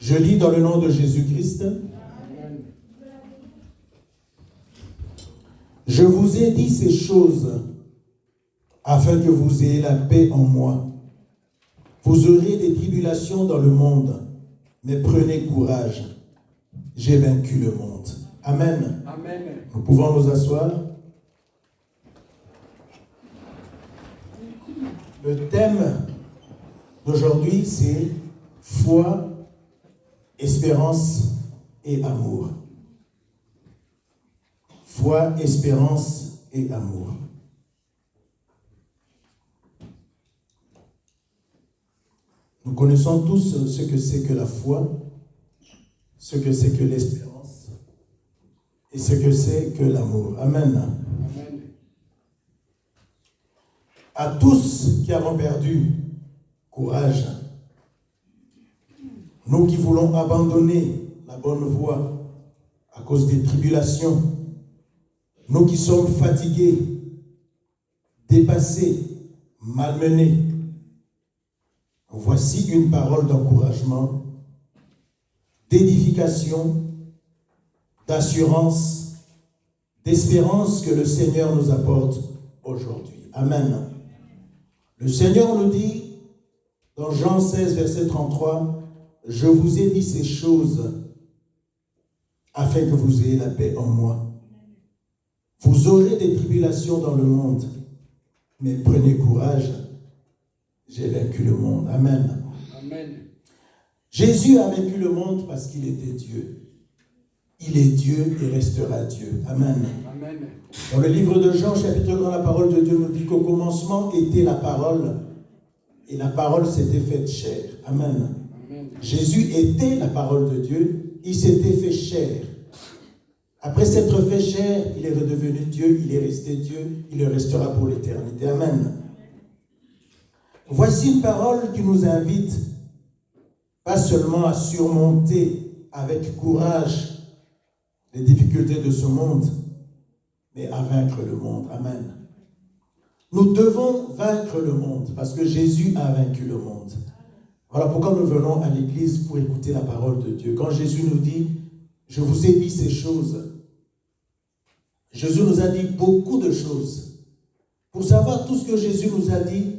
Je lis dans le nom de Jésus-Christ. Je vous ai dit ces choses afin que vous ayez la paix en moi. Vous aurez des tribulations dans le monde, mais prenez courage. J'ai vaincu le monde. Amen. Amen. Nous pouvons nous asseoir. Le thème d'aujourd'hui, c'est foi, espérance et amour. Foi, espérance et amour. Nous connaissons tous ce que c'est que la foi, ce que c'est que l'espérance et ce que c'est que l'amour. Amen. Amen. À tous qui avons perdu courage, nous qui voulons abandonner la bonne voie à cause des tribulations, nous qui sommes fatigués, dépassés, malmenés, voici une parole d'encouragement, d'édification, d'assurance, d'espérance que le Seigneur nous apporte aujourd'hui. Amen. Le Seigneur nous dit dans Jean 16, verset 33, « Je vous ai dit ces choses afin que vous ayez la paix en moi. Vous aurez des tribulations dans le monde, mais prenez courage, j'ai vaincu le monde. » Amen. Amen. Jésus a vaincu le monde parce qu'il était Dieu. Il est Dieu et restera Dieu. Amen. Amen. Dans le livre de Jean, chapitre 1, la parole de Dieu nous dit qu'au commencement était la parole, et la parole s'était faite chair. Amen. Amen. Jésus était la parole de Dieu, il s'était fait chair. Après s'être fait chair, il est redevenu Dieu, il est resté Dieu, il le restera pour l'éternité. Amen. Voici une parole qui nous invite pas seulement à surmonter avec courage les difficultés de ce monde, mais à vaincre le monde. Amen. Nous devons vaincre le monde parce que Jésus a vaincu le monde. Voilà pourquoi nous venons à l'église pour écouter la parole de Dieu. Quand Jésus nous dit, je vous ai dit ces choses, Jésus nous a dit beaucoup de choses. Pour savoir tout ce que Jésus nous a dit,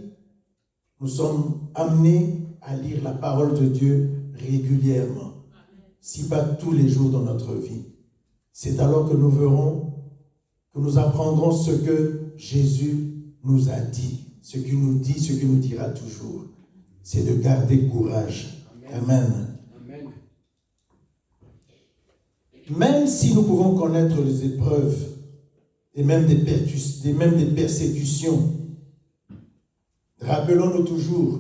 nous sommes amenés à lire la parole de Dieu régulièrement, si pas tous les jours dans notre vie. C'est alors que nous verrons, que nous apprendrons ce que Jésus nous a dit, ce qu'il nous dit, ce qu'il nous dira toujours. C'est de garder courage. Amen. Amen. Même si nous pouvons connaître les épreuves et même des persécutions, rappelons-nous toujours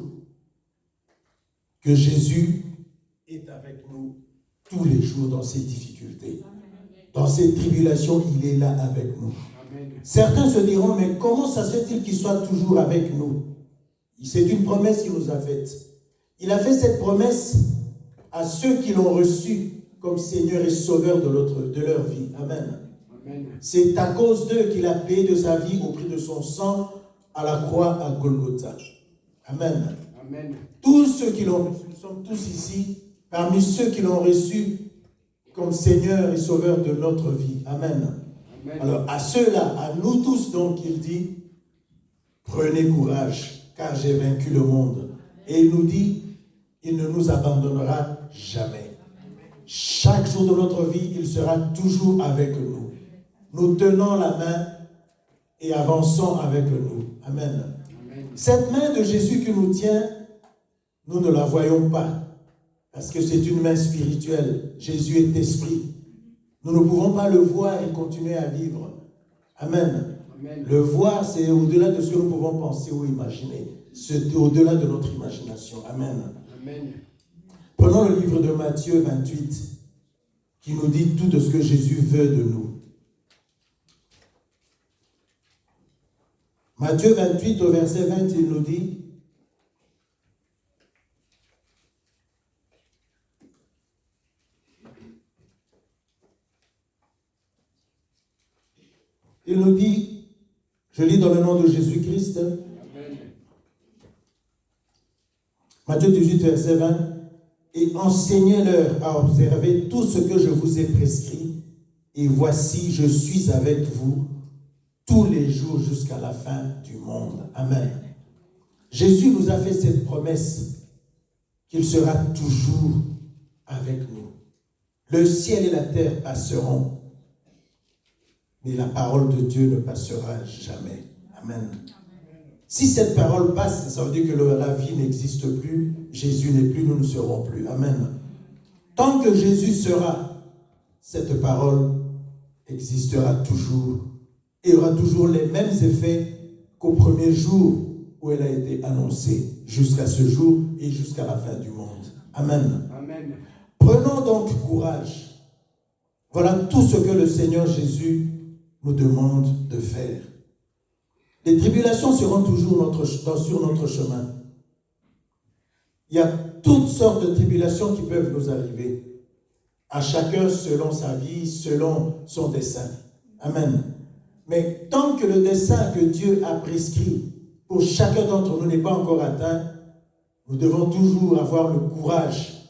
que Jésus est avec nous tous les jours dans ces difficultés. Dans ces tribulations, il est là avec nous. Amen. Certains se diront, mais comment ça se fait-il qu'il soit toujours avec nous? C'est une promesse qu'il nous a faite. Il a fait cette promesse à ceux qui l'ont reçu comme Seigneur et Sauveur de leur vie. Amen. Amen. C'est à cause d'eux qu'il a payé de sa vie au prix de son sang à la croix à Golgotha. Amen. Amen. Tous ceux qui l'ont reçu, nous sommes tous ici, parmi ceux qui l'ont reçu comme Seigneur et Sauveur de notre vie. Amen. Amen. Alors à ceux-là, à nous tous donc, il dit, prenez courage, car j'ai vaincu le monde. Et il nous dit, il ne nous abandonnera jamais. Chaque jour de notre vie, il sera toujours avec nous. Nous tenons la main et avançons avec nous. Amen. Amen. Cette main de Jésus qui nous tient, nous ne la voyons pas. Parce que c'est une main spirituelle. Jésus est esprit. Nous ne pouvons pas le voir et continuer à vivre. Amen. Amen. Le voir, c'est au-delà de ce que nous pouvons penser ou imaginer. C'est au-delà de notre imagination. Amen. Amen. Prenons le livre de Matthieu 28, qui nous dit tout de ce que Jésus veut de nous. Matthieu 28, au verset 20, il nous dit, il nous dit, je lis dans le nom de Jésus-Christ, Amen. Matthieu 18, verset 20, et enseignez-leur à observer tout ce que je vous ai prescrit. Et voici, je suis avec vous tous les jours jusqu'à la fin du monde. Amen. Jésus nous a fait cette promesse qu'il sera toujours avec nous. Le ciel et la terre passeront, mais la parole de Dieu ne passera jamais. Amen. Si cette parole passe, ça veut dire que la vie n'existe plus, Jésus n'est plus, nous ne serons plus. Amen. Tant que Jésus sera, cette parole existera toujours et aura toujours les mêmes effets qu'au premier jour où elle a été annoncée, jusqu'à ce jour et jusqu'à la fin du monde. Amen. Amen. Prenons donc courage. Voilà tout ce que le Seigneur Jésus nous demande de faire. Les tribulations seront toujours sur notre chemin. Il y a toutes sortes de tribulations qui peuvent nous arriver. À chacun selon sa vie, selon son dessein. Amen. Mais tant que le dessein que Dieu a prescrit pour chacun d'entre nous n'est pas encore atteint, nous devons toujours avoir le courage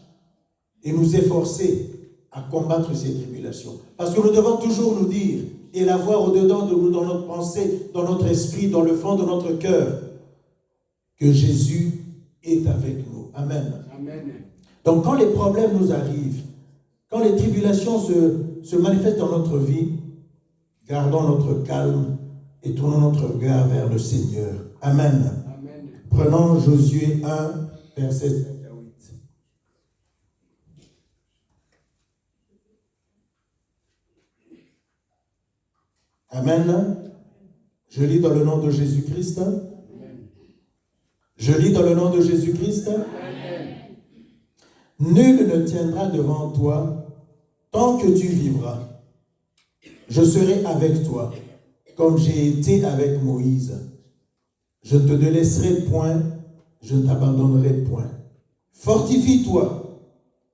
et nous efforcer à combattre ces tribulations. Parce que nous devons toujours nous dire et l'avoir au-dedans de nous, dans notre pensée, dans notre esprit, dans le fond de notre cœur, que Jésus est avec nous. Amen. Amen. Donc quand les problèmes nous arrivent, quand les tribulations se manifestent dans notre vie, gardons notre calme et tournons notre regard vers le Seigneur. Amen. Amen. Prenons Josué 1, verset 5 à 8. Amen. Je lis dans le nom de Jésus-Christ. Je lis dans le nom de Jésus-Christ. Nul ne tiendra devant toi tant que tu vivras. Je serai avec toi, comme j'ai été avec Moïse. Je ne te délaisserai point, je ne t'abandonnerai point. Fortifie-toi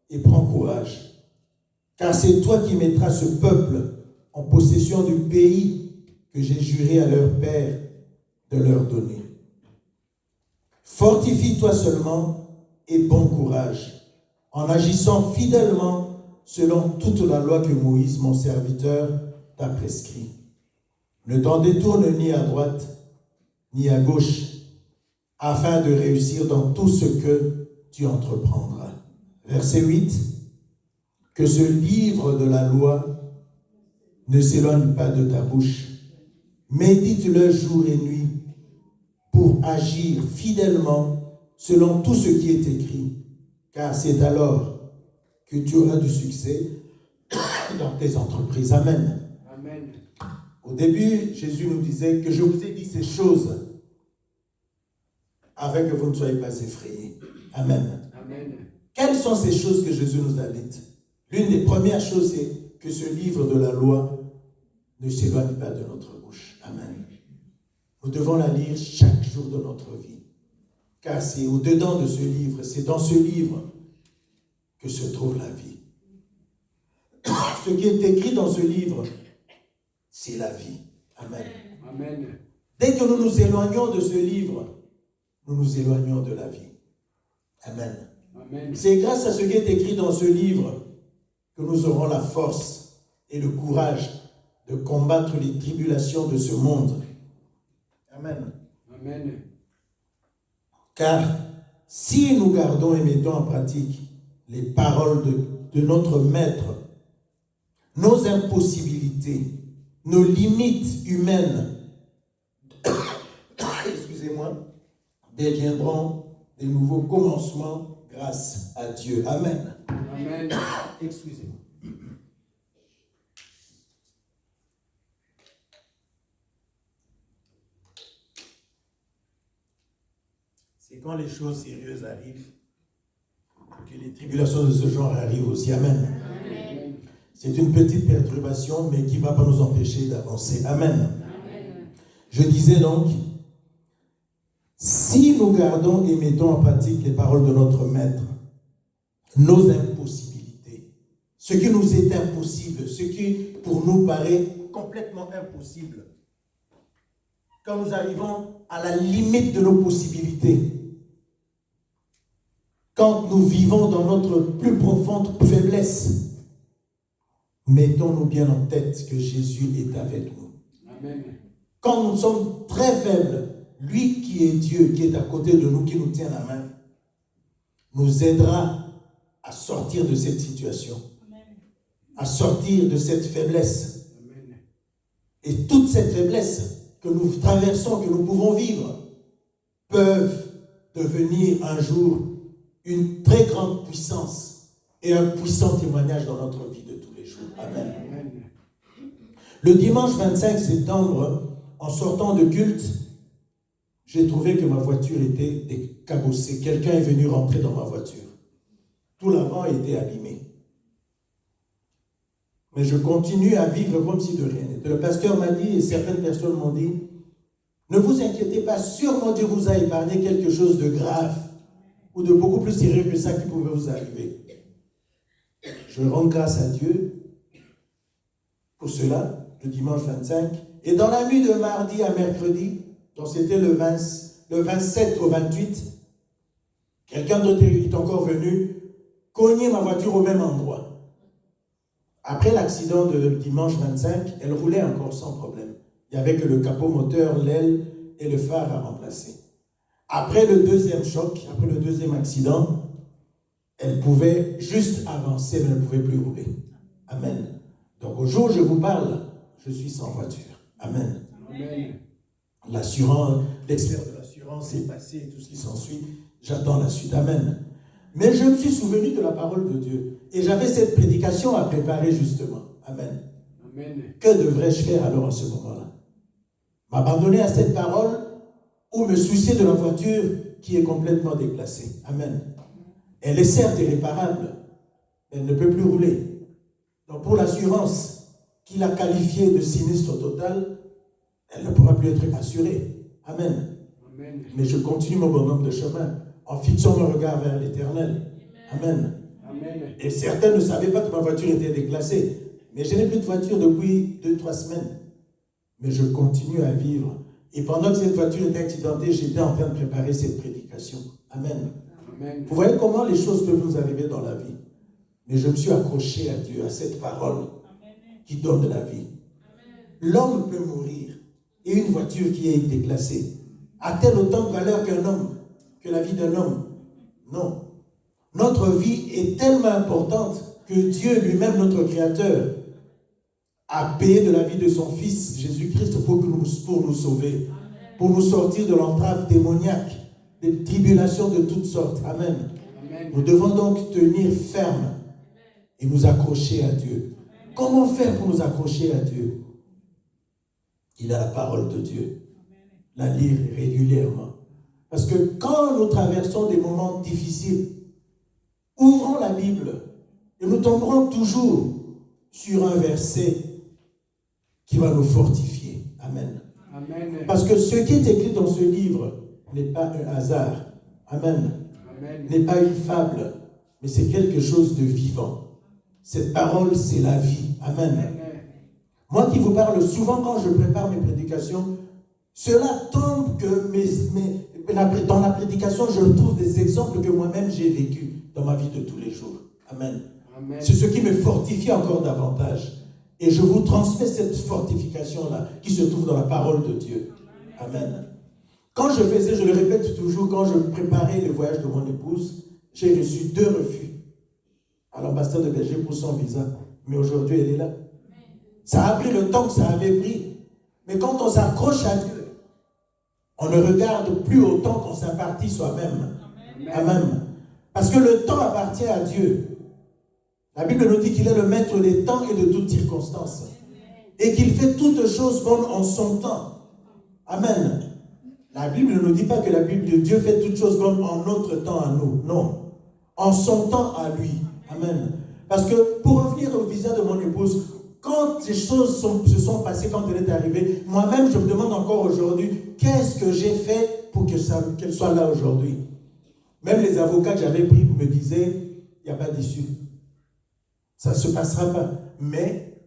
et prends courage, car c'est toi qui mettras ce peuple en possession du pays que j'ai juré à leur père de leur donner. Fortifie-toi seulement et bon courage, en agissant fidèlement selon toute la loi que Moïse, mon serviteur, t'a prescrit. Ne t'en détourne ni à droite, ni à gauche, afin de réussir dans tout ce que tu entreprendras. Verset 8. Que ce livre de la loi ne s'éloigne pas de ta bouche. Médite-le jour et nuit pour agir fidèlement selon tout ce qui est écrit, car c'est alors que tu auras du succès dans tes entreprises. Amen. Amen. Au début, Jésus nous disait que je vous ai dit ces choses afin que vous ne soyez pas effrayés. Amen. Amen. Quelles sont ces choses que Jésus nous a dites? L'une des premières choses, c'est que ce livre de la loi ne s'éloigne pas de notre bouche. Amen. Nous devons la lire chaque jour de notre vie. Car c'est au-dedans de ce livre, c'est dans ce livre que se trouve la vie. Ce qui est écrit dans ce livre, c'est la vie. Amen. Amen. Dès que nous nous éloignons de ce livre, nous nous éloignons de la vie. Amen. Amen. C'est grâce à ce qui est écrit dans ce livre que nous aurons la force et le courage de combattre les tribulations de ce monde. Amen. Amen. Car si nous gardons et mettons en pratique les paroles de notre Maître, nos impossibilités, nos limites humaines, excusez-moi, deviendront des nouveaux commencements grâce à Dieu. Amen. Amen. Excusez-moi. C'est quand les choses sérieuses arrivent que les tribulations de ce genre arrivent aussi. Amen. Amen. C'est une petite perturbation, mais qui ne va pas nous empêcher d'avancer. Amen. Amen. Je disais donc, si nous gardons et mettons en pratique les paroles de notre Maître, nos impossibilités, ce qui nous est impossible, ce qui pour nous paraît complètement impossible, quand nous arrivons à la limite de nos possibilités, quand nous vivons dans notre plus profonde faiblesse, mettons-nous bien en tête que Jésus est avec nous. Amen. Quand nous sommes très faibles, lui qui est Dieu, qui est à côté de nous, qui nous tient la main, nous aidera à sortir de cette situation, à sortir de cette faiblesse. Amen. Et toute cette faiblesse que nous traversons, que nous pouvons vivre, peuvent devenir un jour une très grande puissance et un puissant témoignage dans notre vie de tous les jours. Amen. Amen. Le dimanche 25 septembre, en sortant de culte, j'ai trouvé que ma voiture était décabossée. Quelqu'un est venu rentrer dans ma voiture. Tout l'avant était abîmé. Mais je continue à vivre comme si de rien n'était. Le pasteur m'a dit, et certaines personnes m'ont dit, ne vous inquiétez pas, sûrement Dieu vous a épargné quelque chose de grave ou de beaucoup plus sérieux que ça qui pouvait vous arriver. Je rends grâce à Dieu pour cela, le dimanche 25. Et dans la nuit de mardi à mercredi, donc c'était le 27 au 28, quelqu'un d'autre est encore venu cogner ma voiture au même endroit. Après l'accident de dimanche 25, elle roulait encore sans problème. Il n'y avait que le capot moteur, l'aile et le phare à remplacer. Après le deuxième choc, après le deuxième accident, elle pouvait juste avancer, mais elle ne pouvait plus rouler. Amen. Donc au jour où je vous parle, je suis sans voiture. Amen. Amen. L'assurance, l'expert de l'assurance est passé et tout ce qui s'ensuit. J'attends la suite. Amen. Mais je me suis souvenu de la parole de Dieu. Et j'avais cette prédication à préparer justement. Amen. Amen. Que devrais-je faire alors à ce moment-là? M'abandonner à cette parole ou me soucier de la voiture qui est complètement déplacée? Amen. Elle est certes irréparable, mais elle ne peut plus rouler. Donc pour l'assurance qu'il a qualifiée de sinistre total, elle ne pourra plus être assurée. Amen. Amen. Mais je continue mon bonhomme de chemin en fixant mon regard vers l'Éternel. Amen. Amen. Et certains ne savaient pas que ma voiture était déclassée. Mais je n'ai plus de voiture depuis 2-3 semaines. Mais je continue à vivre. Et pendant que cette voiture était accidentée, j'étais en train de préparer cette prédication. Amen. Amen. Vous voyez comment les choses peuvent nous arriver dans la vie. Mais je me suis accroché à Dieu, à cette parole qui donne la vie. L'homme peut mourir. Et une voiture qui est déclassée a-t-elle autant de valeur qu'un homme, que la vie d'un homme? Non. Notre vie est tellement importante que Dieu lui-même, notre Créateur, a payé de la vie de son Fils, Jésus-Christ, pour nous sauver, pour nous sortir de l'entrave démoniaque, des tribulations de toutes sortes. Amen. Amen. Nous devons donc tenir ferme et nous accrocher à Dieu. Comment faire pour nous accrocher à Dieu? Il a la parole de Dieu. La lire régulièrement. Parce que quand nous traversons des moments difficiles, ouvrons la Bible et nous tomberons toujours sur un verset qui va nous fortifier. Amen. Amen. Parce que ce qui est écrit dans ce livre n'est pas un hasard. Amen. Amen. N'est pas une fable, mais c'est quelque chose de vivant. Cette parole, c'est la vie. Amen. Amen. Moi qui vous parle souvent quand je prépare mes prédications, cela tombe que dans la prédication, je trouve des exemples que moi-même j'ai vécus dans ma vie de tous les jours. Amen. Amen. C'est ce qui me fortifie encore davantage. Et je vous transmets cette fortification-là qui se trouve dans la parole de Dieu. Amen. Quand je faisais, je le répète toujours, quand je préparais le voyage de mon épouse, j'ai reçu 2 refus à l'ambassade de Belgique pour son visa. Mais aujourd'hui, elle est là. Ça a pris le temps que ça avait pris. Mais quand on s'accroche à Dieu, on ne regarde plus autant qu'on s'appartit soi-même. Amen. Parce que le temps appartient à Dieu. La Bible nous dit qu'il est le maître des temps et de toutes circonstances. Et qu'il fait toutes choses bonnes en son temps. Amen. La Bible ne nous dit pas que la Bible de Dieu fait toutes choses bonnes en notre temps à nous. Non. En son temps à lui. Amen. Parce que pour revenir au visa de mon épouse, quand ces choses se sont passées, quand elle est arrivée, moi-même je me demande encore aujourd'hui, qu'est-ce que j'ai fait pour qu'elle soit là aujourd'hui? Même les avocats que j'avais pris me disaient, il n'y a pas d'issue. Ça ne se passera pas. Mais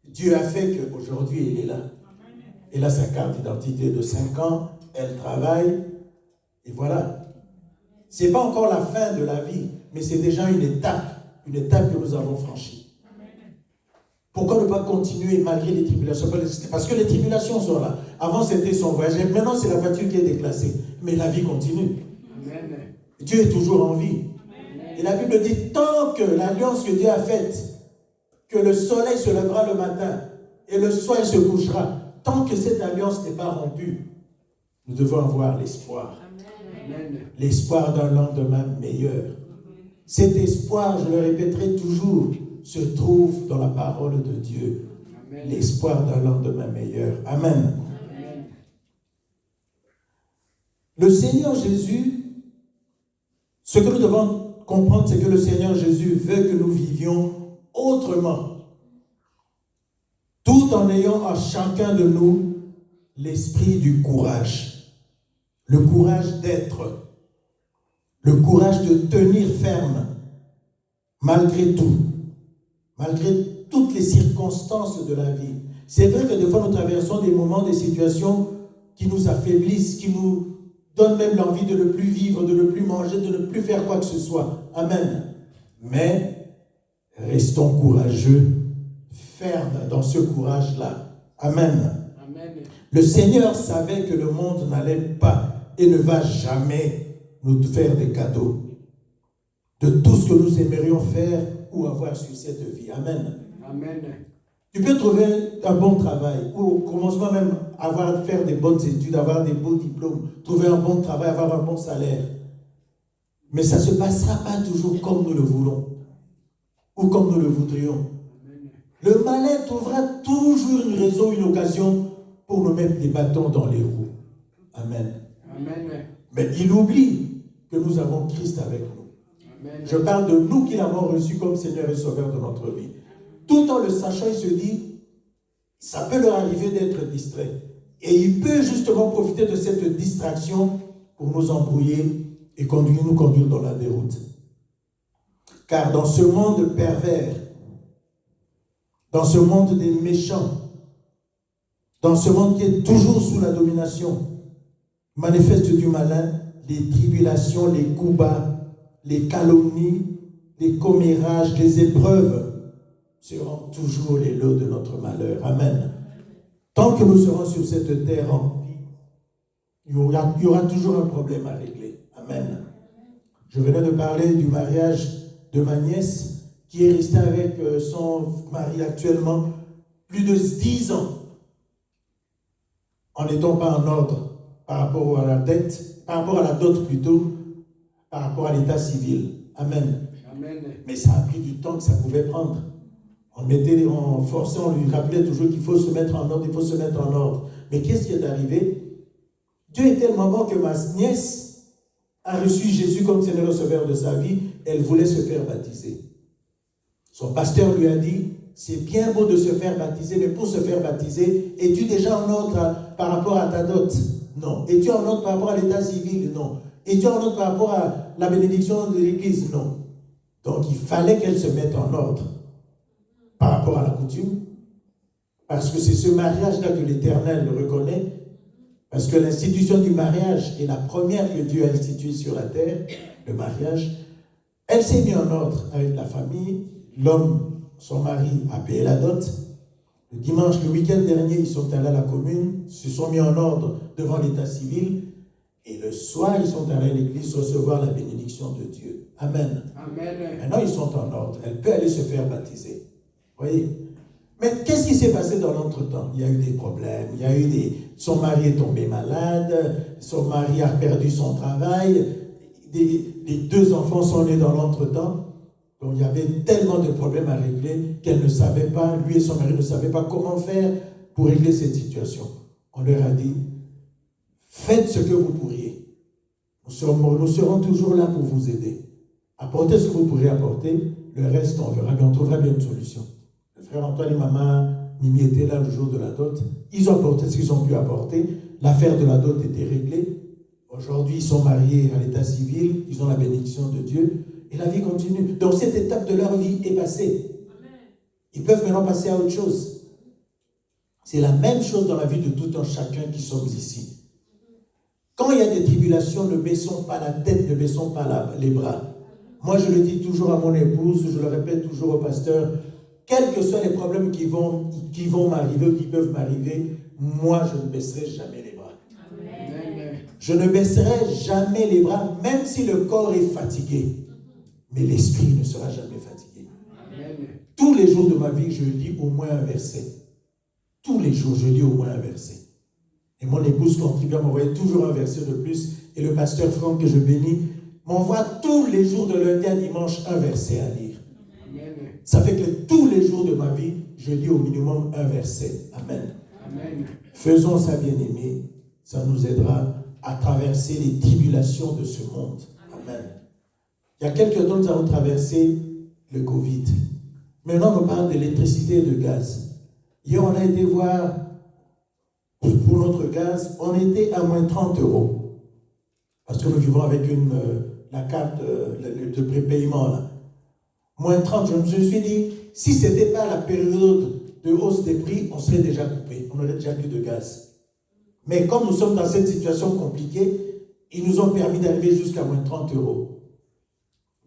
Dieu a fait qu'aujourd'hui, elle est là. Elle a sa carte d'identité de 5 ans, elle travaille, et voilà. Ce n'est pas encore la fin de la vie, mais c'est déjà une étape que nous avons franchie. Pourquoi ne pas continuer malgré les tribulations? Parce que les tribulations sont là. Avant, c'était son voyage. Maintenant, c'est la voiture qui est déclassée. Mais la vie continue. Amen. Dieu est toujours en vie. Amen. Et la Bible dit, tant que l'alliance que Dieu a faite, que le soleil se lèvera le matin et le soir il se couchera, tant que cette alliance n'est pas rompue, nous devons avoir l'espoir. Amen. L'espoir d'un lendemain meilleur. Cet espoir, je le répéterai toujours, se trouve dans la parole de Dieu. Amen. L'espoir d'un lendemain meilleur. Amen. Amen. Le Seigneur Jésus, ce que nous devons comprendre, c'est que le Seigneur Jésus veut que nous vivions autrement, tout en ayant à chacun de nous l'esprit du courage, le courage d'être, le courage de tenir ferme, malgré tout, malgré toutes les circonstances de la vie. C'est vrai que des fois nous traversons des moments, des situations qui nous affaiblissent, qui nous donnent même l'envie de ne plus vivre, de ne plus manger, de ne plus faire quoi que ce soit. Amen. Mais restons courageux, fermes dans ce courage-là. Amen. Amen. Le Seigneur savait que le monde n'allait pas et ne va jamais nous faire des cadeaux de tout ce que nous aimerions faire ou avoir sur cette vie. Amen. Amen. Tu peux trouver un bon travail, ou au commencement même faire des bonnes études, avoir des beaux diplômes, trouver un bon travail, avoir un bon salaire. Mais ça ne se passera pas toujours comme nous le voulons, ou comme nous le voudrions. Amen. Le malin trouvera toujours une raison, une occasion pour nous mettre des bâtons dans les roues. Amen. Amen. Mais il oublie que nous avons Christ avec nous. Amen. Je parle de nous qui l'avons reçu comme Seigneur et Sauveur de notre vie. Tout en le sachant, il se dit, ça peut leur arriver d'être distrait. Et il peut justement profiter de cette distraction pour nous embrouiller et nous conduire dans la déroute. Car dans ce monde pervers, dans ce monde des méchants, dans ce monde qui est toujours sous la domination manifeste du malin, les tribulations, les coups bas, les calomnies, les commérages, les épreuves seront toujours les lots de notre malheur. Amen. Tant que nous serons sur cette terre en vie, il y aura toujours un problème à régler. Amen. Je venais de parler du mariage de ma nièce qui est restée avec son mari actuellement plus de 10 ans en n'étant pas en ordre par rapport à la dette, par rapport à la dot plutôt, par rapport à l'état civil. Amen. Amen. Mais ça a pris du temps que ça pouvait prendre. On forçait, on lui rappelait toujours qu'il faut se mettre en ordre, il faut se mettre en ordre. Mais qu'est-ce qui est arrivé? Dieu est tellement bon que ma nièce a reçu Jésus comme Seigneur et Sauveur de sa vie. Elle voulait se faire baptiser. Son pasteur lui a dit, c'est bien beau de se faire baptiser, mais pour se faire baptiser, es-tu déjà en ordre par rapport à ta dot? Non. Es-tu en ordre par rapport à l'état civil? Non. Es-tu en ordre par rapport à la bénédiction de l'Église? Non. Donc il fallait qu'elle se mette en ordre par rapport à la coutume, parce que c'est ce mariage-là que l'Éternel le reconnaît, parce que l'institution du mariage est la première que Dieu a instituée sur la terre, le mariage. Elle s'est mise en ordre avec la famille, l'homme, son mari, a payé la dot. Le dimanche, le week-end dernier, ils sont allés à la commune, se sont mis en ordre devant l'état civil, et le soir, ils sont allés à l'église recevoir la bénédiction de Dieu. Amen. Amen. Maintenant, ils sont en ordre. Elle peut aller se faire baptiser. Voyez. Mais qu'est-ce qui s'est passé dans l'entretemps? Il y a eu des problèmes. Son mari est tombé malade. Son mari a perdu son travail. Les 2 enfants sont nés dans l'entretemps. Donc, il y avait tellement de problèmes à régler qu'elle ne savait pas, lui et son mari ne savaient pas comment faire pour régler cette situation. On leur a dit, faites ce que vous pourriez. Nous serons toujours là pour vous aider. Apportez ce que vous pourrez apporter. Le reste, on verra bien, on trouvera bien une solution. Le frère Antoine et maman Mimi étaient là le jour de la dot. Ils ont apporté ce qu'ils ont pu apporter. L'affaire de la dot était réglée. Aujourd'hui, ils sont mariés à l'état civil. Ils ont la bénédiction de Dieu. Et la vie continue. Donc, cette étape de leur vie est passée. Ils peuvent maintenant passer à autre chose. C'est la même chose dans la vie de tout un chacun qui sommes ici. Quand il y a des tribulations, ne baissons pas la tête, ne baissons pas les bras. Moi, je le dis toujours à mon épouse, je le répète toujours au pasteur, quels que soient les problèmes qui vont m'arriver ou qui peuvent m'arriver, moi, je ne baisserai jamais les bras. Amen. Je ne baisserai jamais les bras, même si le corps est fatigué. Mais l'esprit ne sera jamais fatigué. Amen. Tous les jours de ma vie, je lis au moins un verset. Tous les jours, je lis au moins un verset. Et mon épouse contribue à m'envoyer toujours un verset de plus. Et le pasteur Franck, que je bénis, m'envoie tous les jours de lundi à dimanche un verset à lire. Amen. Ça fait que tous les jours de ma vie, je lis au minimum un verset. Amen. Amen. Faisons ça, bien-aimés. Ça nous aidera à traverser les tribulations de ce monde. Amen. Il y a quelques temps, nous avons traversé le Covid. Maintenant, on parle d'électricité et de gaz. Hier, on a été voir pour notre gaz, on était à moins 30 €. Parce que nous vivons avec la carte de prépaiement. Là. Moins 30, je me suis dit, si ce n'était pas la période de hausse des prix, on serait déjà coupé. On n'aurait déjà plus de gaz. Mais comme nous sommes dans cette situation compliquée, ils nous ont permis d'arriver jusqu'à moins 30 €.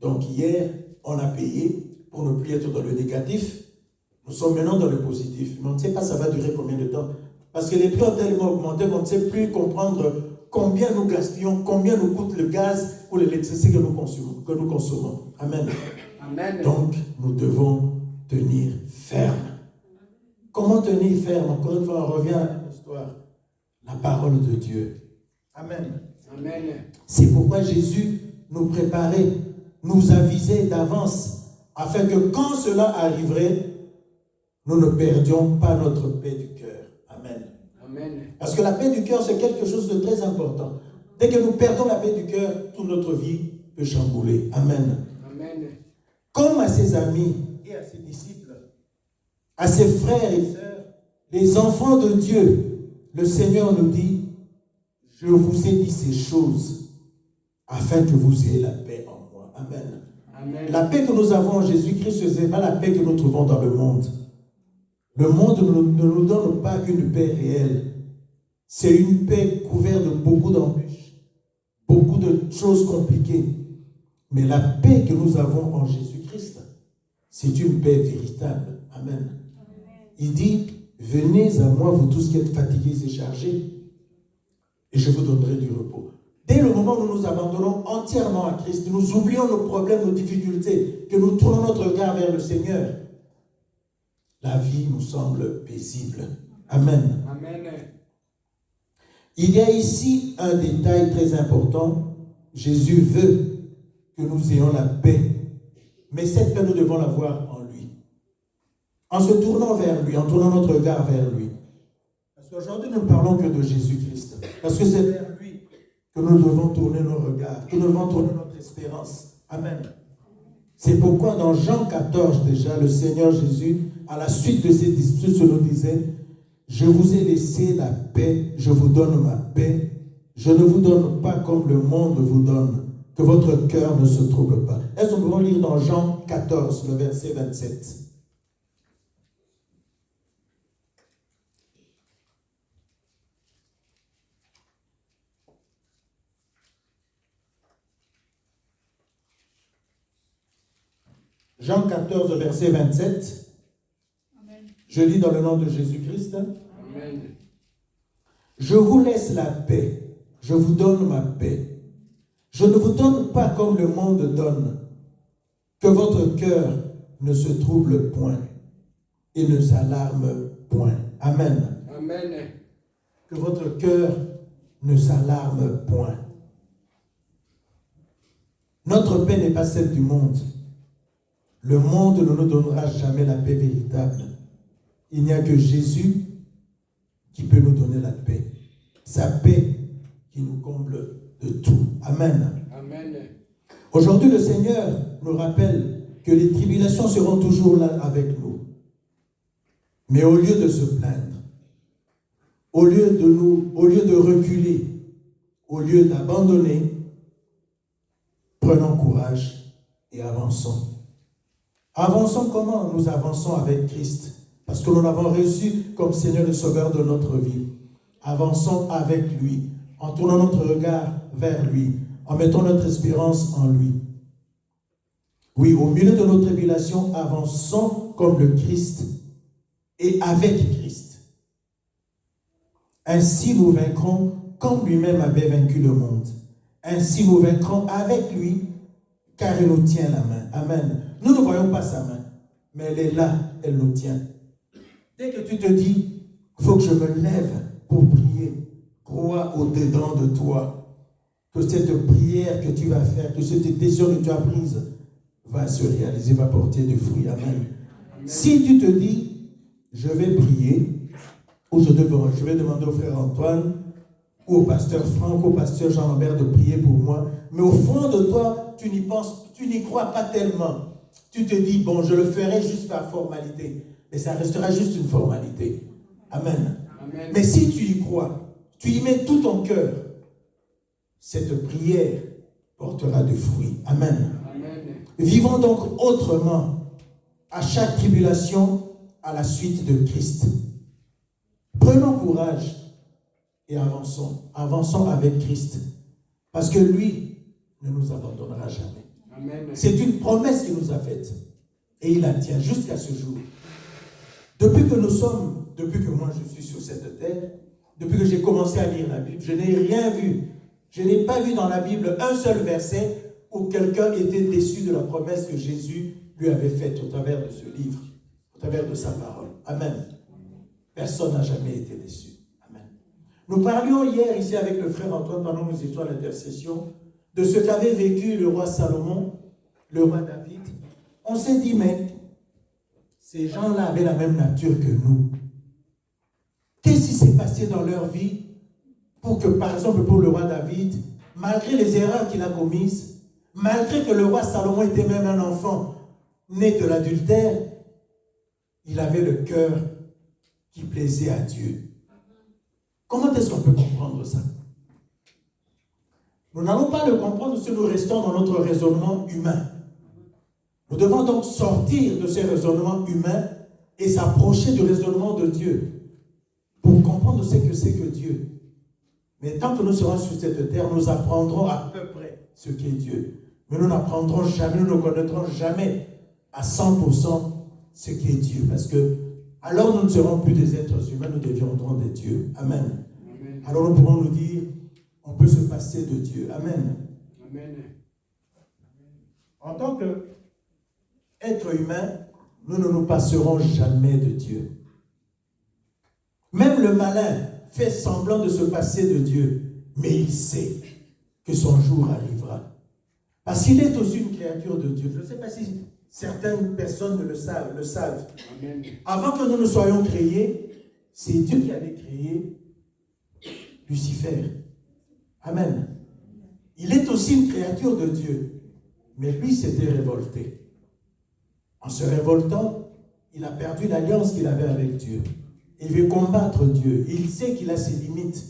Donc hier, on a payé pour ne plus être dans le négatif. Nous sommes maintenant dans le positif. Mais on ne sait pas ça va durer combien de temps. Parce que les prix ont tellement augmenté qu'on ne sait plus comprendre combien nous gaspillons, combien nous coûte le gaz ou l'électricité que nous consommons. Amen. Amen. Donc, nous devons tenir ferme. Comment tenir ferme? Encore une fois, on revient à la même histoire. La parole de Dieu. Amen. Amen. C'est pourquoi Jésus nous préparait, nous avisait d'avance, afin que quand cela arriverait, nous ne perdions pas notre paix du cœur. Amen. Amen. Parce que la paix du cœur, c'est quelque chose de très important. Dès que nous perdons la paix du cœur, toute notre vie peut chambouler. Amen. Amen. Comme à ses amis et à ses disciples, à ses frères et sœurs, les enfants de Dieu, le Seigneur nous dit, je vous ai dit ces choses afin que vous ayez la paix en moi. Amen. Amen. La paix que nous avons en Jésus-Christ, ce n'est pas la paix que nous trouvons dans le monde. Le monde ne nous donne pas une paix réelle. C'est une paix couverte de beaucoup d'embûches, beaucoup de choses compliquées. Mais la paix que nous avons en Jésus-Christ, c'est une paix véritable. Amen. Il dit, venez à moi, vous tous qui êtes fatigués et chargés, et je vous donnerai du repos. Dès le moment où nous nous abandonnons entièrement à Christ, nous oublions nos problèmes, nos difficultés, que nous tournons notre regard vers le Seigneur, la vie nous semble paisible. Amen. Amen. Il y a ici un détail très important. Jésus veut que nous ayons la paix. Mais cette paix, nous devons l'avoir en lui. En se tournant vers lui, en tournant notre regard vers lui. Parce qu'aujourd'hui, nous ne parlons que de Jésus-Christ. Parce que c'est vers lui que nous devons tourner nos regards, que nous devons tourner notre espérance. Amen. C'est pourquoi dans Jean 14 déjà, le Seigneur Jésus, à la suite de ses disciples, nous disait, je vous ai laissé la paix, je vous donne ma paix, je ne vous donne pas comme le monde vous donne, que votre cœur ne se trouble pas. Est-ce que nous pouvons lire dans Jean 14, le verset 27? Jean 14, verset 27. Amen. Je lis dans le nom de Jésus-Christ. Amen. Je vous laisse la paix, je vous donne ma paix. Je ne vous donne pas comme le monde donne. Que votre cœur ne se trouble point et ne s'alarme point. Amen. Amen. Que votre cœur ne s'alarme point. Notre paix n'est pas celle du monde. Le monde ne nous donnera jamais la paix véritable. Il n'y a que Jésus qui peut nous donner la paix. Sa paix qui nous comble de tout. Amen. Amen. Aujourd'hui, le Seigneur nous rappelle que les tribulations seront toujours là avec nous. Mais au lieu de se plaindre, au lieu de reculer, au lieu d'abandonner, prenons courage et avançons. Avançons comment? Nous avançons avec Christ, parce que nous l'avons reçu comme Seigneur et Sauveur de notre vie. Avançons avec lui. en tournant notre regard vers lui, en mettant notre espérance en lui. Oui, au milieu de nos tribulations, avançons comme le Christ et avec Christ. Ainsi nous vaincrons comme lui-même avait vaincu le monde. Ainsi nous vaincrons avec lui, car il nous tient la main. Amen. Nous ne voyons pas sa main, mais elle est là, elle nous tient. Dès que tu te dis, il faut que je me lève pour prier, crois au-dedans de toi que cette prière que tu vas faire, que cette décision que tu as prise va se réaliser, va porter du fruit. Amen. Amen. Si tu te dis, je vais prier, ou je vais demander au frère Antoine, ou au pasteur Franck, au pasteur Jean-Lambert de prier pour moi, mais au fond de toi, tu n'y penses, tu n'y crois pas tellement. Tu te dis, bon, je le ferai juste par formalité, mais ça restera juste une formalité. Amen. Amen. Mais si tu y crois, tu y mets tout ton cœur, cette prière portera du fruit. Amen. Amen. Vivons donc autrement à chaque tribulation à la suite de Christ. Prenons courage et avançons. Avançons avec Christ. Parce que lui ne nous abandonnera jamais. Amen. C'est une promesse qu'il nous a faite. Et il la tient jusqu'à ce jour. Depuis que moi je suis sur cette terre, depuis que j'ai commencé à lire la Bible, je n'ai rien vu. Je n'ai pas vu dans la Bible un seul verset où quelqu'un était déçu de la promesse que Jésus lui avait faite au travers de ce livre, au travers de sa parole. Amen. Personne n'a jamais été déçu. Amen. Nous parlions hier ici avec le frère Antoine pendant que nous étions à l'intercession de ce qu'avait vécu le roi Salomon, le roi David. On s'est dit, mais ces gens-là avaient la même nature que nous. Qu'est-ce qui s'est passé dans leur vie pour que, par exemple, pour le roi David, malgré les erreurs qu'il a commises, malgré que le roi Salomon était même un enfant né de l'adultère, il avait le cœur qui plaisait à Dieu. Comment est-ce qu'on peut comprendre ça? Nous n'allons pas le comprendre si nous restons dans notre raisonnement humain. Nous devons donc sortir de ces raisonnements humains et s'approcher du raisonnement de Dieu pour comprendre ce que c'est que Dieu. Mais tant que nous serons sur cette terre, nous apprendrons à peu près ce qu'est Dieu. Mais nous n'apprendrons jamais, nous ne connaîtrons jamais à 100% ce qu'est Dieu. Parce que alors nous ne serons plus des êtres humains, nous deviendrons des dieux. Amen. Amen. Alors nous pourrons nous dire, on peut se passer de Dieu. Amen. Amen. En tant qu'être humain, nous ne nous passerons jamais de Dieu. Même le malin fait semblant de se passer de Dieu, mais il sait que son jour arrivera. Parce qu'il est aussi une créature de Dieu. Je ne sais pas si certaines personnes le savent. Amen. Avant que nous ne soyons créés, c'est Dieu qui avait créé Lucifer. Amen. Il est aussi une créature de Dieu, mais lui s'était révolté. En se révoltant, il a perdu l'alliance qu'il avait avec Dieu. Il veut combattre Dieu. Il sait qu'il a ses limites.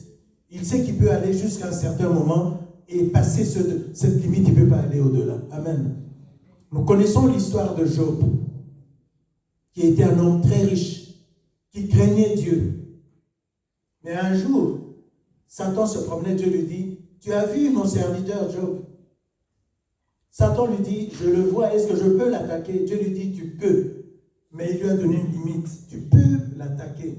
Il sait qu'il peut aller jusqu'à un certain moment et passer cette limite, il ne peut pas aller au-delà. Amen. Nous connaissons l'histoire de Job, qui était un homme très riche, qui craignait Dieu. Mais un jour, Satan se promenait, Dieu lui dit, « Tu as vu mon serviteur Job ?» Satan lui dit, « Je le vois, est-ce que je peux l'attaquer ?» Dieu lui dit, « Tu peux. » Mais il lui a donné une limite. Tu peux l'attaquer,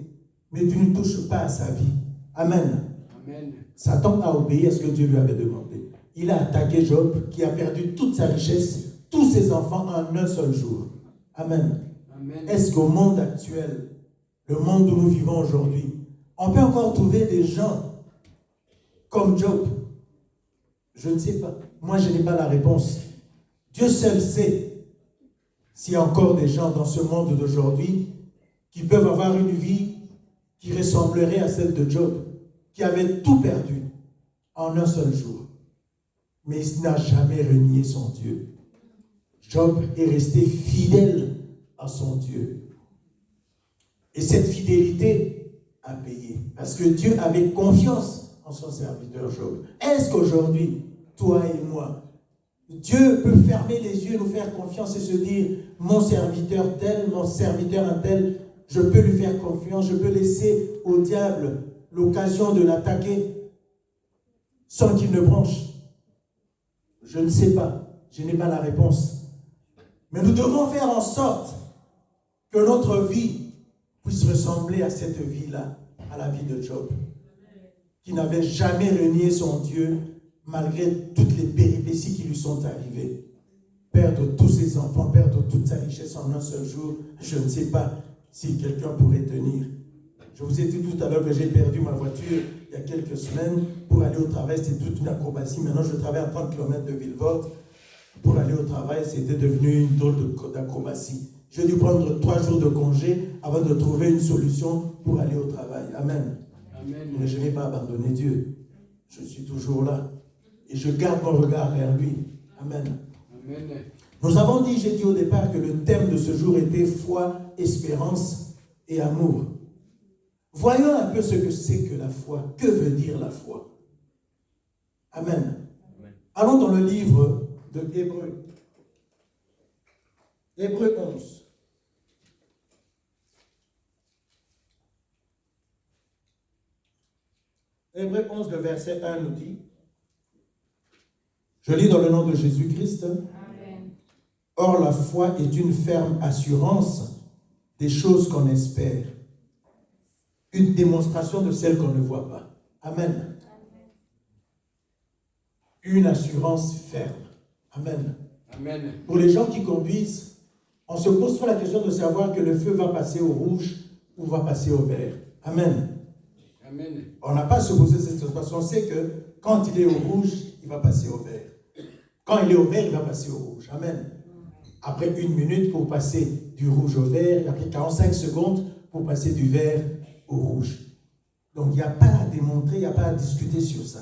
mais tu ne touches pas à sa vie. Amen. Amen. Satan a obéi à ce que Dieu lui avait demandé. Il a attaqué Job, qui a perdu toute sa richesse, tous ses enfants en un seul jour. Amen. Amen. Est-ce qu'au monde actuel, le monde où nous vivons aujourd'hui, on peut encore trouver des gens comme Job? Je ne sais pas. Moi, je n'ai pas la réponse. Dieu seul sait s'il y a encore des gens dans ce monde d'aujourd'hui qui peuvent avoir une vie qui ressemblerait à celle de Job, qui avait tout perdu en un seul jour. Mais il n'a jamais renié son Dieu. Job est resté fidèle à son Dieu. Et cette fidélité a payé. Parce que Dieu avait confiance en son serviteur Job. Est-ce qu'aujourd'hui, toi et moi, Dieu peut fermer les yeux, nous faire confiance et se dire, mon serviteur tel, mon serviteur un tel, je peux lui faire confiance, je peux laisser au diable l'occasion de l'attaquer. sans qu'il ne bronche? Je ne sais pas. Je n'ai pas la réponse. Mais nous devons faire en sorte que notre vie puisse ressembler à cette vie-là, à la vie de Job, qui n'avait jamais renié son Dieu malgré toutes les péripéties qui lui sont arrivées. Perdre tous ses enfants, perdre toute sa richesse en un seul jour, je ne sais pas si quelqu'un pourrait tenir. Je vous ai dit tout à l'heure que j'ai perdu ma voiture il y a quelques semaines pour aller au travail. C'était toute une acrobatie. Maintenant, je travaille à 30 km de Villevorde. Pour aller au travail, c'était devenu une drôle d'acrobatie. J'ai dû prendre 3 jours de congé avant de trouver une solution pour aller au travail. Amen. Amen. Mais je n'ai pas abandonné Dieu. Je suis toujours là. Et je garde mon regard vers lui. Amen. Amen. Nous avons dit, j'ai dit au départ, que le thème de ce jour était foi, espérance et amour. Voyons un peu ce que c'est que la foi. Que veut dire la foi? Amen. Amen. Allons dans le livre de Hébreux. Hébreux 11. Hébreux 11, le verset 1 nous dit, je lis dans le nom de Jésus-Christ. Amen. Or, la foi est une ferme assurance des choses qu'on espère, une démonstration de celles qu'on ne voit pas. Amen. Amen. Une assurance ferme. Amen. Amen. Pour les gens qui conduisent, on se pose soit la question de savoir que le feu va passer au rouge ou va passer au vert. Amen. Amen. On n'a pas à se poser cette question. On sait que quand il est au rouge, il va passer au vert. Quand il est au vert, il va passer au rouge. Amen. Après 1 minute pour passer du rouge au vert, et après 45 secondes pour passer du vert au rouge. Donc il n'y a pas à démontrer, il n'y a pas à discuter sur ça.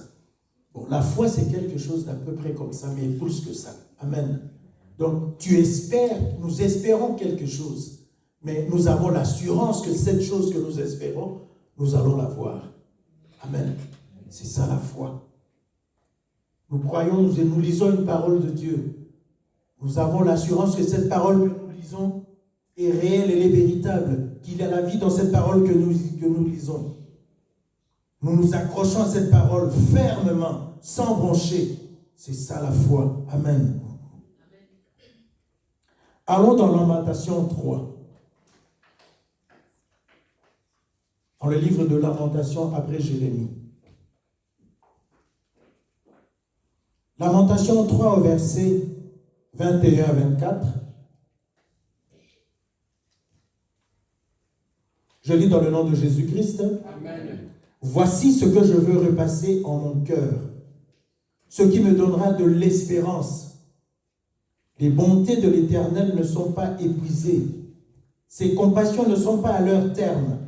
Bon, la foi, c'est quelque chose d'à peu près comme ça, mais plus que ça. Amen. Donc, tu espères, nous espérons quelque chose, mais nous avons l'assurance que cette chose que nous espérons, nous allons la voir. Amen. C'est ça la foi. Nous croyons et nous lisons une parole de Dieu. Nous avons l'assurance que cette parole que nous lisons est réelle, elle est véritable, qu'il y a la vie dans cette parole que nous lisons. Nous nous accrochons à cette parole fermement, sans broncher. C'est ça la foi. Amen. Allons dans Lamentation 3. Dans le livre de Lamentation après Jérémie. Lamentation 3 au verset 21 à 24. Je lis dans le nom de Jésus-Christ. Amen. Voici ce que je veux repasser en mon cœur, ce qui me donnera de l'espérance. Les bontés de l'Éternel ne sont pas épuisées. Ses compassions ne sont pas à leur terme.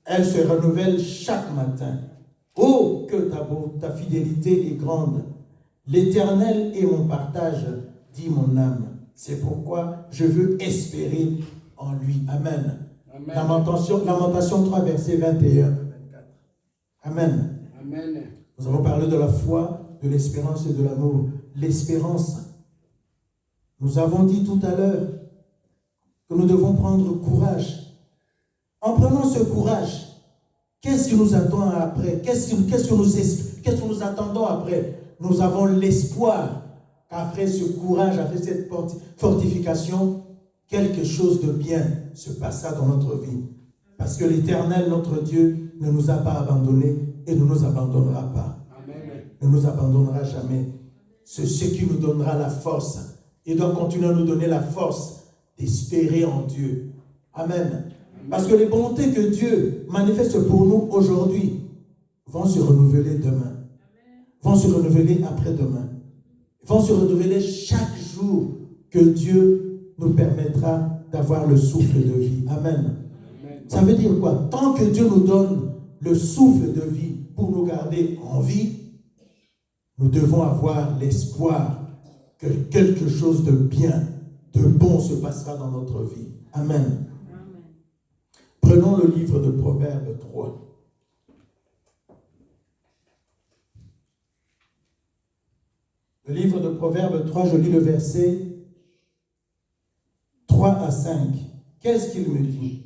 Elles se renouvellent chaque matin. Oh, que ta fidélité est grande. L'Éternel est mon partage, dit mon âme. C'est pourquoi je veux espérer en lui. Amen. Amen. Lamentation 3, verset 21 à 24. Amen. Amen. Nous avons parlé de la foi, de l'espérance et de l'amour. L'espérance. Nous avons dit tout à l'heure que nous devons prendre courage. En prenant ce courage, qu'est-ce qui nous attend après? Qu'est-ce que nous attendons après? Nous avons l'espoir qu'après ce courage, après cette fortification, quelque chose de bien se passera dans notre vie. Parce que l'Éternel, notre Dieu, ne nous a pas abandonnés et ne nous abandonnera pas. Amen. Ne nous abandonnera jamais. C'est ce qui nous donnera la force. Il doit continuer à nous donner la force d'espérer en Dieu. Amen. Parce que les bontés que Dieu manifeste pour nous aujourd'hui vont se renouveler demain. Vont se renouveler après-demain. Vont se renouveler chaque jour que Dieu nous permettra d'avoir le souffle de vie. Amen. Ça veut dire quoi? Tant que Dieu nous donne le souffle de vie pour nous garder en vie, nous devons avoir l'espoir que quelque chose de bien, de bon se passera dans notre vie. Amen. Amen. Prenons le livre de Proverbes 3. Le livre de Proverbes 3, je lis le verset 3 à 5. Qu'est-ce qu'il me dit?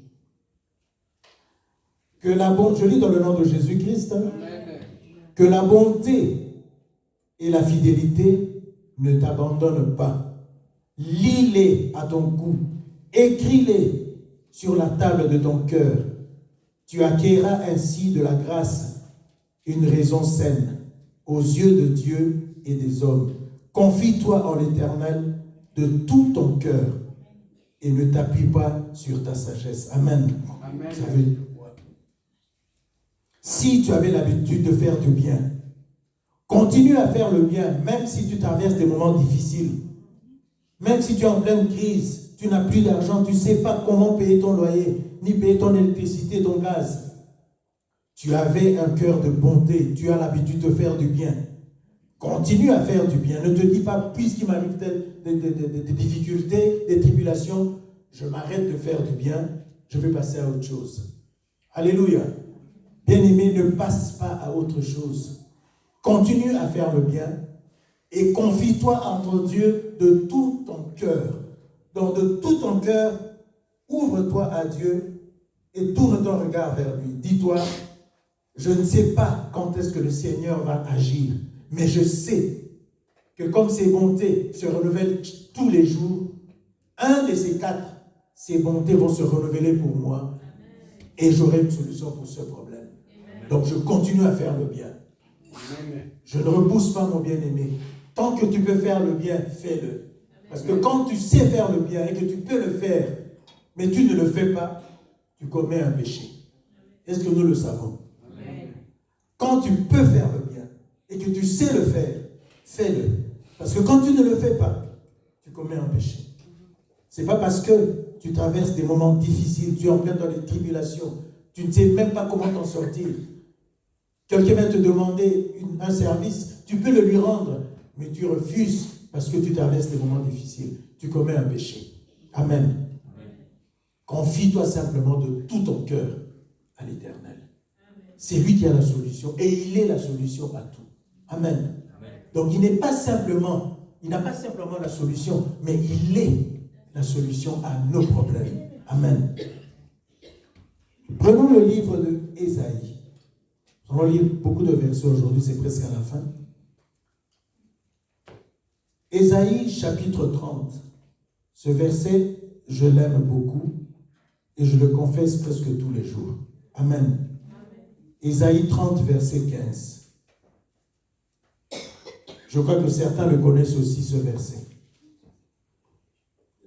Je lis dans le nom de Jésus-Christ. Amen. Que la bonté et la fidélité ne t'abandonnent pas. Lis-les à ton cou. Écris-les sur la table de ton cœur. Tu acquerras ainsi de la grâce une raison saine aux yeux de Dieu et des hommes. Confie-toi en l'Éternel de tout ton cœur et ne t'appuie pas sur ta sagesse. Amen. Amen. Vous savez, si tu avais l'habitude de faire du bien, continue à faire le bien, même si tu traverses des moments difficiles. Même si tu es en pleine crise, tu n'as plus d'argent, tu ne sais pas comment payer ton loyer, ni payer ton électricité, ton gaz. Tu avais un cœur de bonté, tu as l'habitude de faire du bien. Continue à faire du bien. Ne te dis pas, puisqu'il m'arrive des difficultés, des tribulations, je m'arrête de faire du bien, je vais passer à autre chose. Alléluia. Bien-aimé, ne passe pas à autre chose. Continue à faire le bien et confie-toi entre Dieu de tout ton cœur. Donc de tout ton cœur, ouvre-toi à Dieu et tourne ton regard vers lui. Dis-toi, je ne sais pas quand est-ce que le Seigneur va agir, mais je sais que comme ses bontés se renouvellent tous les jours, un de ces quatre, ces bontés vont se renouveler pour moi et j'aurai une solution pour ce problème. Donc je continue à faire le bien. Je ne repousse pas mon bien-aimé. Tant que tu peux faire le bien, fais-le. Parce que quand tu sais faire le bien et que tu peux le faire, mais tu ne le fais pas, tu commets un péché. Est-ce que nous le savons? Quand tu peux faire le bien et que tu sais le faire, fais-le. Parce que quand tu ne le fais pas, tu commets un péché. Ce n'est pas parce que tu traverses des moments difficiles, tu es en plein dans les tribulations, tu ne sais même pas comment t'en sortir. Quelqu'un vient te demander un service, tu peux le lui rendre, mais tu refuses parce que tu traverses des moments difficiles. Tu commets un péché. Amen. Confie-toi simplement de tout ton cœur à l'Éternel. C'est lui qui a la solution et il est la solution à tout. Amen. Donc il n'a pas simplement la solution, mais il est la solution à nos problèmes. Amen. Prenons le livre de Ésaïe. On va lire beaucoup de versets aujourd'hui, c'est presque à la fin. Ésaïe chapitre 30. Ce verset, je l'aime beaucoup et je le confesse presque tous les jours. Amen. Ésaïe 30, verset 15. Je crois que certains le connaissent aussi, ce verset.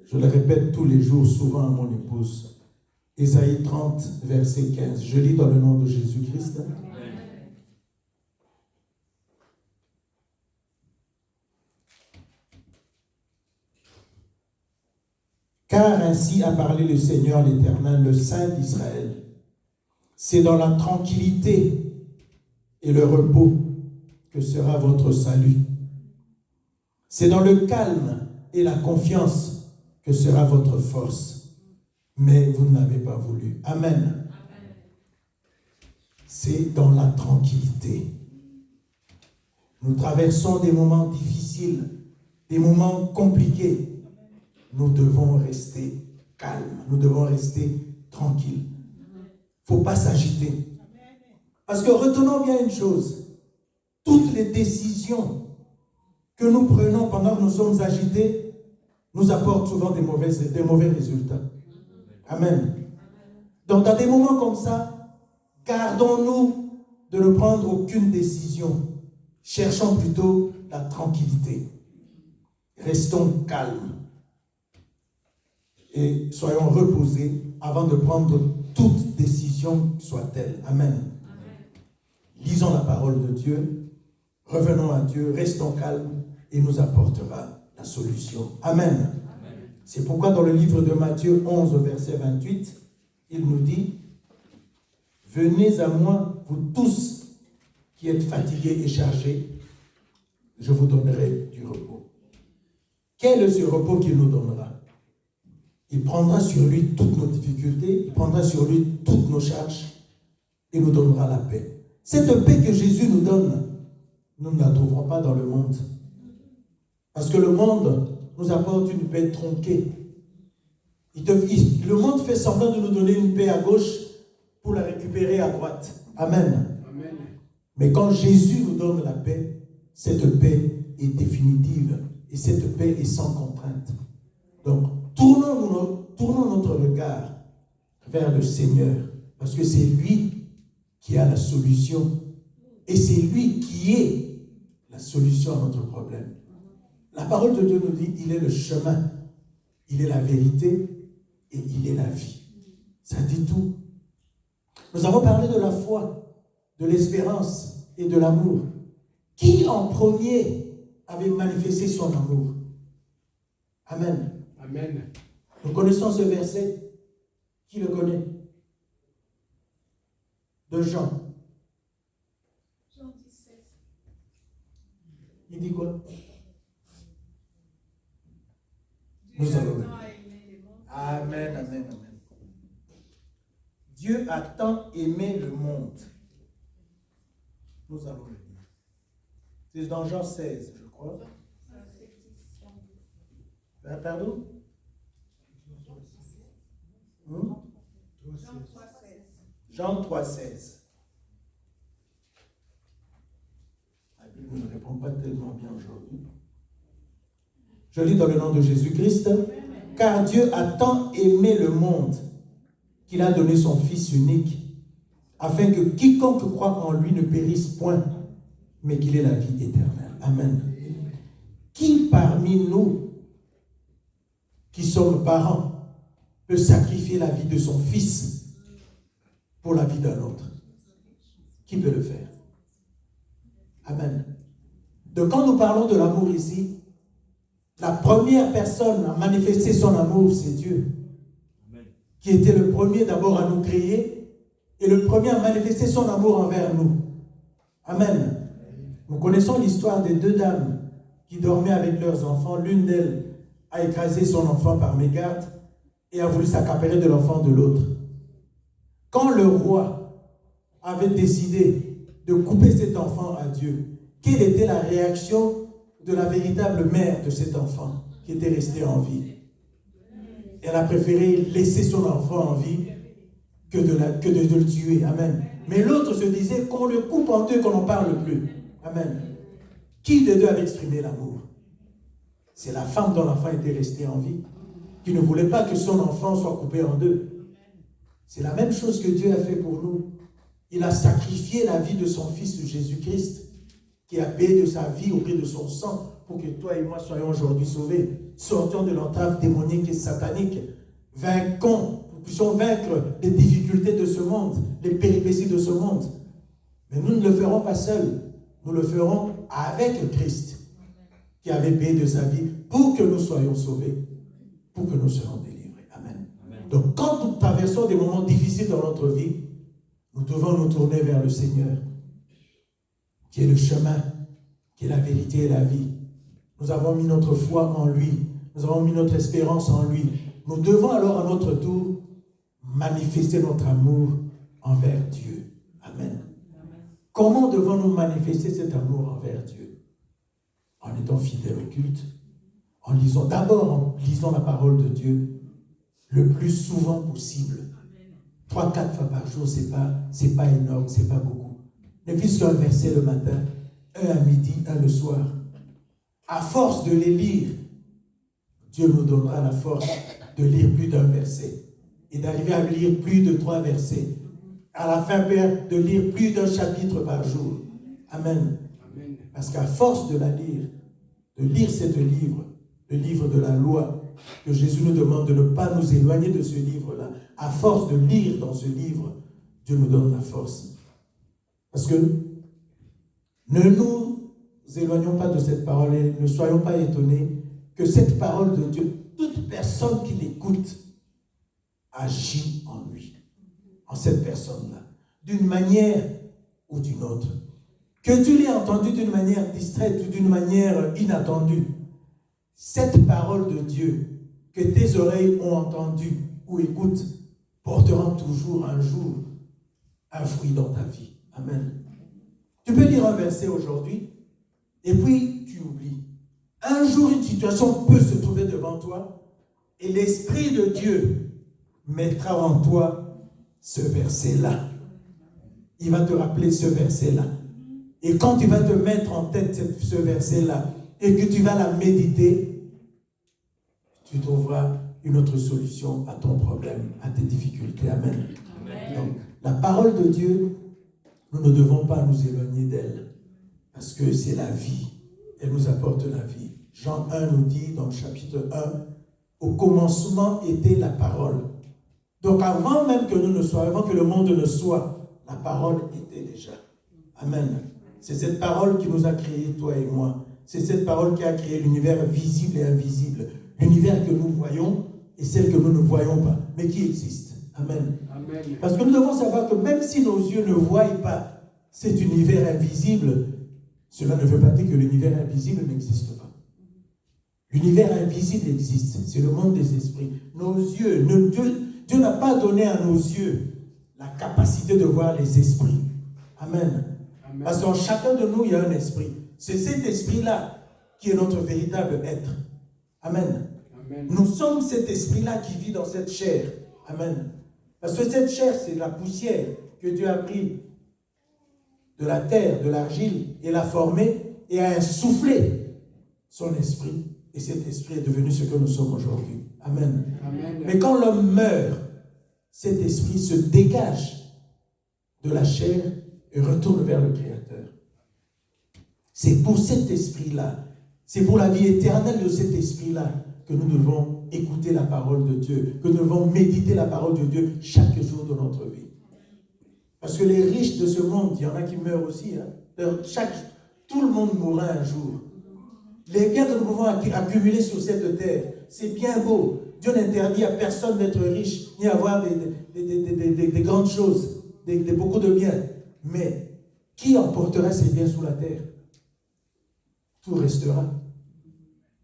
Je le répète tous les jours, souvent à mon épouse. Ésaïe 30, verset 15. Je lis dans le nom de Jésus-Christ. Car ainsi a parlé le Seigneur l'Éternel, le Saint d'Israël. C'est dans la tranquillité et le repos que sera votre salut. C'est dans le calme et la confiance que sera votre force. Mais vous ne l'avez pas voulu. Amen. C'est dans la tranquillité. Nous traversons des moments difficiles, des moments compliqués. Nous devons rester calmes, nous devons rester tranquilles. Il ne faut pas s'agiter. Parce que retenons bien une chose, toutes les décisions que nous prenons pendant que nous sommes agités nous apportent souvent des mauvais résultats. Amen. Donc dans des moments comme ça, gardons-nous de ne prendre aucune décision. Cherchons plutôt la tranquillité. Restons calmes. Et soyons reposés avant de prendre toute décision soit-elle. Amen. Lisons la parole de Dieu, revenons à Dieu, restons calmes et il nous apportera la solution. Amen. C'est pourquoi dans le livre de Matthieu 11, verset 28, il nous dit « Venez à moi, vous tous qui êtes fatigués et chargés, je vous donnerai du repos. » Quel est ce repos qu'il nous donnera? Il prendra sur lui toutes nos difficultés, il prendra sur lui toutes nos charges et nous donnera la paix. Cette paix que Jésus nous donne, nous ne la trouverons pas dans le monde. Parce que le monde nous apporte une paix tronquée. Le monde fait semblant de nous donner une paix à gauche pour la récupérer à droite. Amen. Amen. Mais quand Jésus nous donne la paix, cette paix est définitive et cette paix est sans contrainte. Donc, tournons notre regard vers le Seigneur parce que c'est lui qui a la solution et c'est lui qui est la solution à notre problème. La parole de Dieu nous dit, il est le chemin, il est la vérité et il est la vie. Ça dit tout. Nous avons parlé de la foi, de l'espérance et de l'amour. Qui en premier avait manifesté son amour? Amen. Amen. Nous connaissons ce verset. Qui le connaît? De Jean. Jean 17. Il dit quoi? Dieu Nous a allons tant le lire. aimé le monde. Amen, amen, amen. Dieu a tant aimé le monde. Nous allons le lire. C'est dans Jean 16, je crois. Pardon? Jean 3,16. Jean 3,16. La Bible ne répond pas tellement bien aujourd'hui. Je lis dans le nom de Jésus-Christ. Car Dieu a tant aimé le monde qu'il a donné son Fils unique, afin que quiconque croit en lui ne périsse point, mais qu'il ait la vie éternelle. Amen. Qui parmi nous, qui sommes parents, peut sacrifier la vie de son fils pour la vie d'un autre? Qui peut le faire? Amen. Donc quand nous parlons de l'amour ici, la première personne à manifester son amour, c'est Dieu, qui était le premier d'abord à nous créer et le premier à manifester son amour envers nous. Amen. Nous connaissons l'histoire des deux dames qui dormaient avec leurs enfants. L'une d'elles a écrasé son enfant par mégarde et a voulu s'accaparer de l'enfant de l'autre. Quand le roi avait décidé de couper cet enfant à Dieu, quelle était la réaction de la véritable mère de cet enfant qui était resté en vie? Elle a préféré laisser son enfant en vie que de le tuer. Amen. Mais l'autre se disait qu'on le coupe en deux, qu'on n'en parle plus. Amen. Qui des deux avait exprimé l'amour? C'est la femme dont l'enfant était resté en vie, qui ne voulait pas que son enfant soit coupé en deux. C'est la même chose que Dieu a fait pour nous. Il a sacrifié la vie de son Fils Jésus-Christ, qui a payé de sa vie au prix de son sang pour que toi et moi soyons aujourd'hui sauvés. Sortons de l'entrave démonique et satanique. Nous puissions vaincre les difficultés de ce monde, les péripéties de ce monde. Mais nous ne le ferons pas seuls. Nous le ferons avec Christ, qui avait payé de sa vie pour que nous soyons sauvés, pour que nous soyons délivrés. Amen. Amen. Donc quand nous traversons des moments difficiles dans notre vie, nous devons nous tourner vers le Seigneur, qui est le chemin, qui est la vérité et la vie. Nous avons mis notre foi en lui. Nous avons mis notre espérance en lui. Nous devons alors à notre tour manifester notre amour envers Dieu. Amen. Comment devons-nous manifester cet amour envers Dieu? En étant fidèles au culte, en lisant la parole de Dieu le plus souvent possible. 3-4 fois par jour, c'est pas énorme, c'est pas beaucoup. Ne fût-ce qu'un verset le matin, un à midi, un le soir. À force de les lire, Dieu nous donnera la force de lire plus d'un verset et d'arriver à lire plus de 3 versets. À la fin, Père, de lire plus d'un chapitre par jour. Amen. Amen. Parce qu'à force de la lire, de lire ce livre, le livre de la loi, que Jésus nous demande de ne pas nous éloigner de ce livre-là, à force de lire dans ce livre, Dieu nous donne la force. Parce que ne nous éloignons pas de cette parole et ne soyons pas étonnés que cette parole de Dieu, toute personne qui l'écoute, agit en lui, en cette personne-là, d'une manière ou d'une autre. Que tu l'aies entendu d'une manière distraite ou d'une manière inattendue, cette parole de Dieu que tes oreilles ont entendue ou écoutent portera toujours un jour un fruit dans ta vie. Amen. Tu peux lire un verset aujourd'hui et puis tu oublies. Un jour, une situation peut se trouver devant toi et l'Esprit de Dieu mettra en toi ce verset-là. Il va te rappeler ce verset-là. Et quand tu vas te mettre en tête ce verset-là et que tu vas la méditer, tu trouveras une autre solution à ton problème, à tes difficultés. Amen. Donc, la parole de Dieu, nous ne devons pas nous éloigner d'elle parce que c'est la vie. Elle nous apporte la vie. Jean 1 nous dit dans le chapitre 1, au commencement était la parole. Donc avant même que nous ne soyons, avant que le monde ne soit, la parole était déjà. Amen. C'est cette parole qui nous a créés, toi et moi. C'est cette parole qui a créé l'univers visible et invisible. L'univers que nous voyons et celle que nous ne voyons pas, mais qui existe. Amen. Amen. Parce que nous devons savoir que même si nos yeux ne voient pas cet univers invisible, cela ne veut pas dire que l'univers invisible n'existe pas. L'univers invisible existe. C'est le monde des esprits. Nos yeux, Dieu n'a pas donné à nos yeux la capacité de voir les esprits. Amen. Amen. Parce qu'en chacun de nous, il y a un esprit. C'est cet esprit-là qui est notre véritable être. Amen. Amen. Nous sommes cet esprit-là qui vit dans cette chair. Amen. Parce que cette chair, c'est la poussière que Dieu a pris de la terre, de l'argile, et l'a formée et a insoufflé son esprit. Et cet esprit est devenu ce que nous sommes aujourd'hui. Amen. Amen. Mais quand l'homme meurt, cet esprit se dégage de la chair et retourne vers le Créateur. C'est pour cet esprit-là, c'est pour la vie éternelle de cet esprit-là que nous devons écouter la parole de Dieu, que nous devons méditer la parole de Dieu chaque jour de notre vie. Parce que les riches de ce monde, il y en a qui meurent aussi. Tout le monde mourra un jour. Les biens que nous pouvons accumuler sur cette terre, c'est bien beau. Dieu n'interdit à personne d'être riche, ni avoir des grandes choses, beaucoup de biens. Mais qui emportera ces biens sous la terre? Tout restera.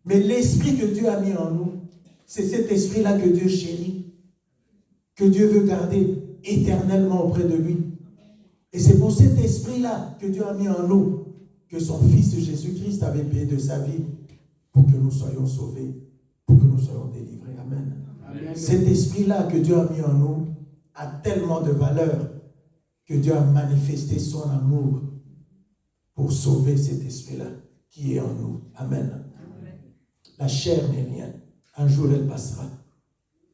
Mais l'esprit que Dieu a mis en nous, c'est cet esprit-là que Dieu chérit, que Dieu veut garder éternellement auprès de lui. Et c'est pour cet esprit-là que Dieu a mis en nous, que son Fils Jésus-Christ avait payé de sa vie pour que nous soyons sauvés, pour que nous soyons délivrés. Amen. Amen. Cet esprit-là que Dieu a mis en nous a tellement de valeur que Dieu a manifesté son amour pour sauver cet esprit-là qui est en nous. Amen. La chair n'est rien. Un jour, elle passera.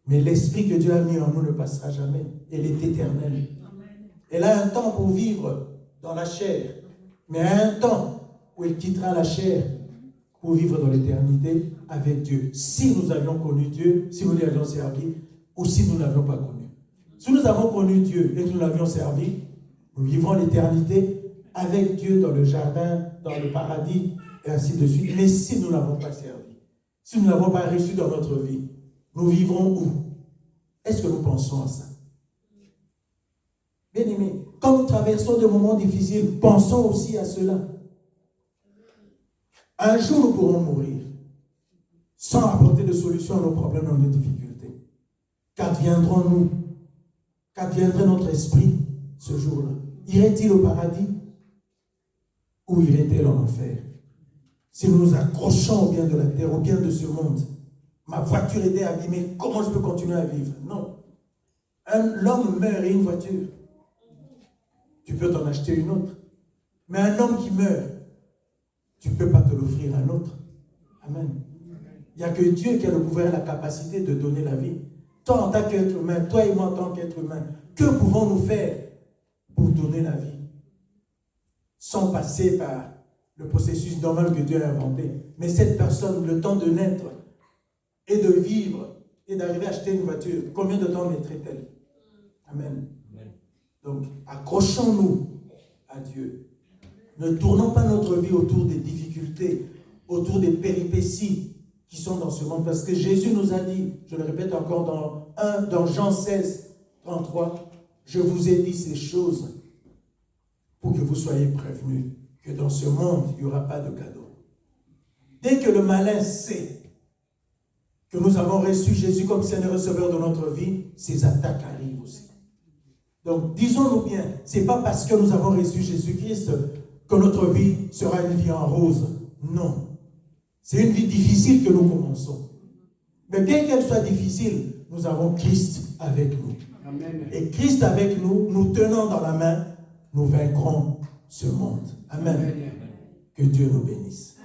Mais l'esprit que Dieu a mis en nous ne passera jamais. Elle est éternelle. Elle a un temps pour vivre dans la chair, mais à un temps où elle quittera la chair pour vivre dans l'éternité avec Dieu. Si nous avions connu Dieu, si nous lui avions servi, ou si nous ne l'avions pas connu. Si nous avons connu Dieu et que nous l'avions servi, nous vivrons l'éternité avec Dieu dans le jardin, dans le paradis, et ainsi de suite. Mais si nous ne l'avons pas servi, si nous ne l'avons pas reçu dans notre vie, nous vivrons où? Est-ce que nous pensons à ça? Bien-aimés, quand nous traversons des moments difficiles, pensons aussi à cela. Un jour, nous pourrons mourir sans apporter de solution à nos problèmes, à nos difficultés. Qu'adviendrons-nous? Qu'adviendrait notre esprit ce jour-là? Irait-il au paradis ou irait-il en enfer? Si nous nous accrochons au bien de la terre, au bien de ce monde, ma voiture était abîmée, comment je peux continuer à vivre? Non. L'homme meurt et une voiture. Tu peux t'en acheter une autre. Mais un homme qui meurt, tu ne peux pas te l'offrir à un autre. Amen. Il n'y a que Dieu qui a le pouvoir et la capacité de donner la vie. Toi en tant qu'être humain, toi et moi en tant qu'être humain, que pouvons-nous faire pour donner la vie? Sans passer par le processus normal que Dieu a inventé. Mais cette personne, le temps de naître et de vivre et d'arriver à acheter une voiture, combien de temps mettrait-elle? Amen. Donc, accrochons-nous à Dieu. Ne tournons pas notre vie autour des difficultés, autour des péripéties qui sont dans ce monde. Parce que Jésus nous a dit, je le répète encore dans Jean 16, 33, je vous ai dit ces choses pour que vous soyez prévenus que dans ce monde, il n'y aura pas de cadeau. Dès que le malin sait que nous avons reçu Jésus comme Seigneur et Sauveur de notre vie, ces attaques arrivent aussi. Donc, disons-nous bien, ce n'est pas parce que nous avons reçu Jésus-Christ que notre vie sera une vie en rose. Non. C'est une vie difficile que nous commençons. Mais bien qu'elle soit difficile, nous avons Christ avec nous. Amen. Et Christ avec nous, nous tenant dans la main, nous vaincrons ce monde. Amen. Amen. Que Dieu nous bénisse.